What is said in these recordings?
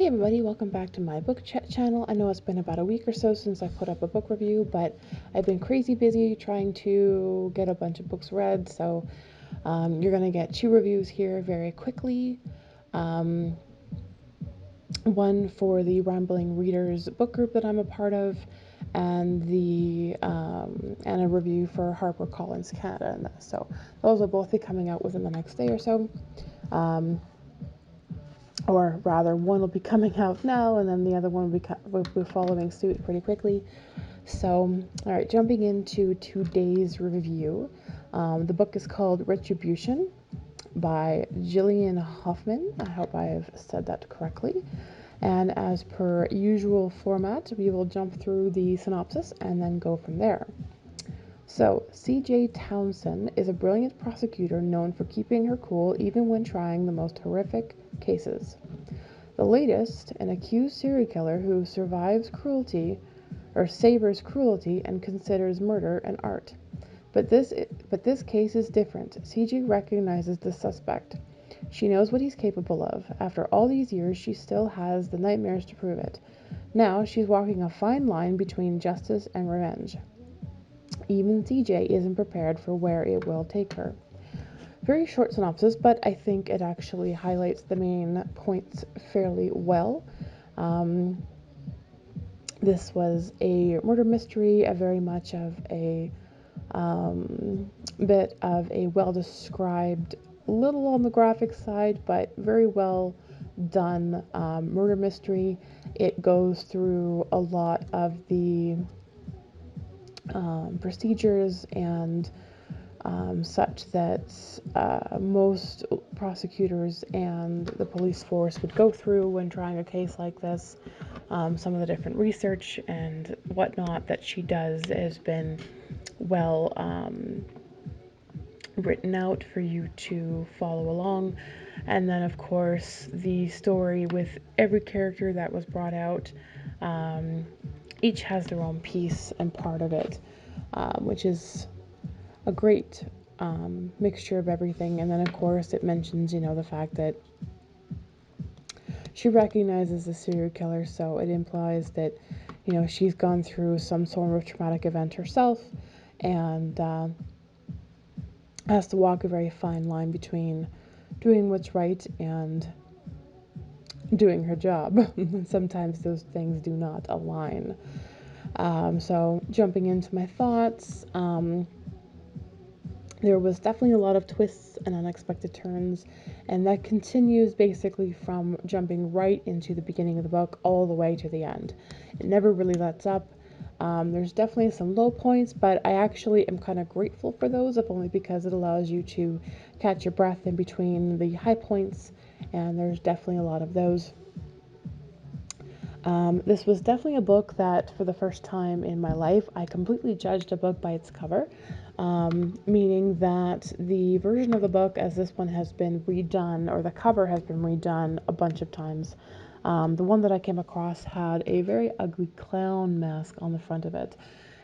Hey everybody, welcome back to my book chat channel. I know it's been about a week or so since I put up a book review, but I've been crazy busy trying to get a bunch of books read, so you're going to get two reviews here very quickly. Um, One for the Rambling Readers book group that I'm a part of, and a review for HarperCollins Canada. And so those will both be coming out within the next day or so. Or rather, one will be coming out now, and then the other one will be following suit pretty quickly. So, all right, jumping into today's review. The book is called Retribution by Gillian Hoffman. I hope I have said that correctly. And as per usual format, we will jump through the synopsis and then go from there. So, C.J. Townsend is a brilliant prosecutor known for keeping her cool even when trying the most horrific cases. The latest, an accused serial killer who savors cruelty and considers murder an art. But this case is different. CJ recognizes the suspect. She knows what he's capable of. After all these years, she still has the nightmares to prove it. Now she's walking a fine line between justice and revenge. Even CJ isn't prepared for where it will take her. Very short synopsis, but I think it actually highlights the main points fairly well. Um, this was a murder mystery, a very much of a bit of a well-described, little on the graphic side, but very well done murder mystery. It goes through a lot of the procedures and such that most prosecutors and the police force would go through when trying a case like this. Some of the different research and whatnot that she does has been well written out for you to follow along. And then, of course, the story with every character that was brought out, each has their own piece and part of it, which is a great mixture of everything. And then, of course, it mentions, the fact that she recognizes the serial killer, so it implies that, she's gone through some sort of traumatic event herself and has to walk a very fine line between doing what's right and doing her job. Sometimes those things do not align. So, jumping into my thoughts, there was definitely a lot of twists and unexpected turns, and that continues basically from jumping right into the beginning of the book all the way to the end. It never really lets up. There's definitely some low points, but I actually am kind of grateful for those, if only because it allows you to catch your breath in between the high points, and there's definitely a lot of those. This was definitely a book that, for the first time in my life, I completely judged a book by its cover, meaning that the version of the book, as this one has been redone, or the cover has been redone a bunch of times, the one that I came across had a very ugly clown mask on the front of it.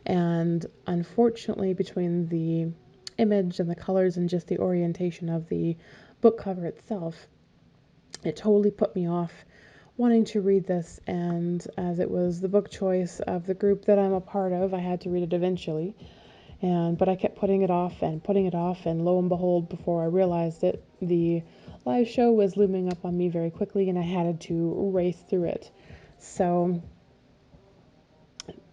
And unfortunately, between the image and the colors and just the orientation of the book cover itself, it totally put me off wanting to read this, and as it was the book choice of the group that I'm a part of, I had to read it eventually. But I kept putting it off, and lo and behold, before I realized it, the live show was looming up on me very quickly, and I had to race through it. So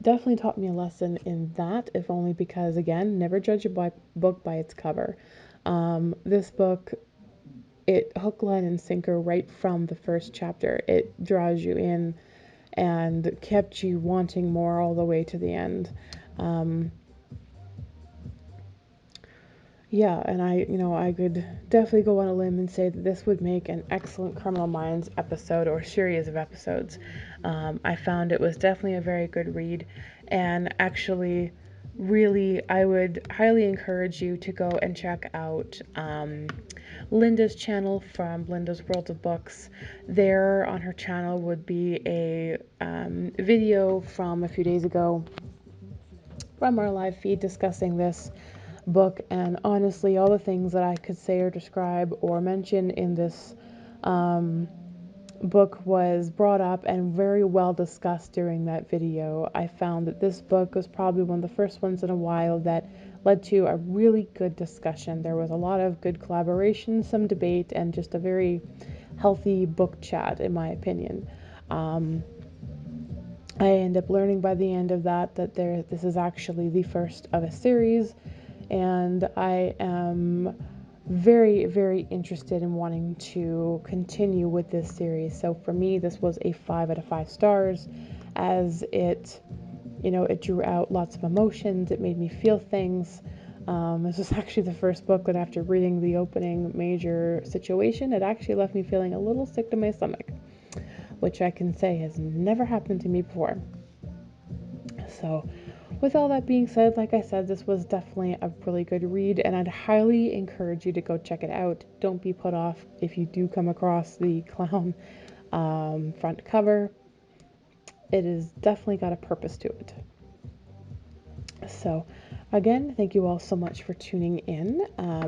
definitely taught me a lesson in that, if only because, again, never judge a book by its cover. This book, it hook, line, and sinker right from the first chapter. It draws you in and kept you wanting more all the way to the end. Yeah, and I could definitely go on a limb and say that this would make an excellent Criminal Minds episode or series of episodes. I found it was definitely a very good read, and actually, really, I would highly encourage you to go and check out Linda's channel from Linda's World of Books. There on her channel would be a video from a few days ago from our live feed discussing this book, and honestly, all the things that I could say or describe or mention in this book was brought up and very well discussed during that video, I found that this book was probably one of the first ones in a while that led to a really good discussion. There was a lot of good collaboration, some debate, and just a very healthy book chat, in my opinion. I end up learning by the end of that this is actually the first of a series, and I am very, very interested in wanting to continue with this series. So for me, this was a 5 out of 5 stars, as it drew out lots of emotions. It made me feel things. This was actually the first book that, after reading the opening major situation, it actually left me feeling a little sick to my stomach, which I can say has never happened to me before. So, with all that being said, like I said, this was definitely a really good read, and I'd highly encourage you to go check it out. Don't be put off if you do come across the clown front cover. It has definitely got a purpose to it. So, again, thank you all so much for tuning in.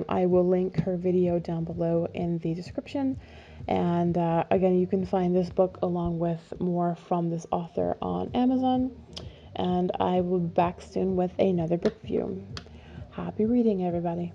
I will link her video down below in the description. And again, you can find this book along with more from this author on Amazon. And I will be back soon with another book review. Happy reading, everybody.